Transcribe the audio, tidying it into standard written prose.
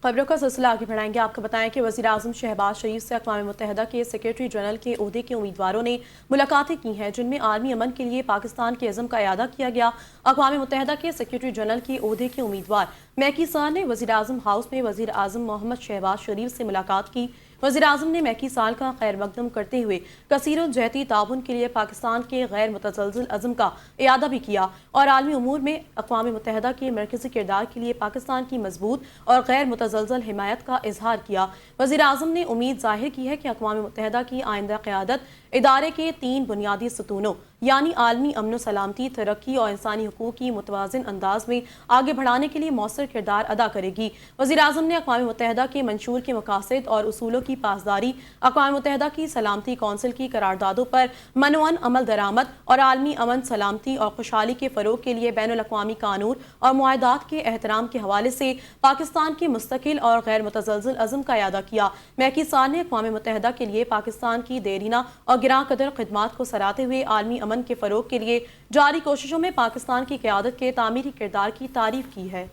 खबरों का सिलसिला आगे बढ़ाएंगे। आपको बताएं कि वज़ीर-ए-आज़म शहबाज शरीफ से अक़वाम मुत्तहिदा के सेक्रेटरी जनरल के ओहदे के उम्मीदवारों ने मुलाकातें की हैं, जिनमें आलमी अमन के लिए पाकिस्तान के अज़म का इयादा किया गया। अक़वाम मुत्तहिदा के सेक्रेटरी जनरल के ओहदे के उम्मीदवार मैकी साल ने वज़ीर-ए-आज़म हाउस में वज़ीर-ए-आज़म मोहम्मद शहबाज शरीफ से मुलाकात की। वज़ीर-ए-आज़म ने मैकी साल का खैर मकदम करते हुए कसीर जहती ताउन के लिए पाकिस्तान के गैर मुतज़लज़िल अज़म का इयादा भी किया और आलमी उमूर में अक़वाम मुत्तहिदा के मरकज़ी किरदार के लिए पाकिस्तान की मजबूत और गैर मुतज़लज़िल हिमायत का इजहार किया। वज़ीर-ए-आज़म ने उम्मीद ज़ाहिर की है कि अक़वाम मुत्तहिदा की आइंदा क़यादत इदारे के 3 बुनियादी सतूनों यानी आलमी अमन सलामती, तरक्की और इंसानी हुकूक की मुतवाज़िन अंदाज में आगे बढ़ाने के लिए मौसर किरदार अदा करेगी। वज़ीर-ए-आज़म ने अक़वाम मुत्तहिदा के मंशूर के मकासद और उसूलों की पासदारी, अक़वाम मुत्तहिदा की सलामती कौंसिल की करारदादों पर मनोअन अमल दरामद और आलमी अमन, सलामती और खुशहाली के फ़रोग़ के लिए बैनुल अक़वामी कानून और मुआहदात के एहतराम के हवाले से पाकिस्तान के मुस्तकिल और गैर मुतज़लज़िल अज़म का इयादा किया। मैकी साल ने अक़वाम मुत्तहिदा के लिए पाकिस्तान की देरीना और गिरां कदर खिदमात को सराहते हुए आलमी अमन के फ़रोग़ के लिए जारी कोशिशों में पाकिस्तान की क़यादत के तामीरी किरदार की तारीफ़ की है।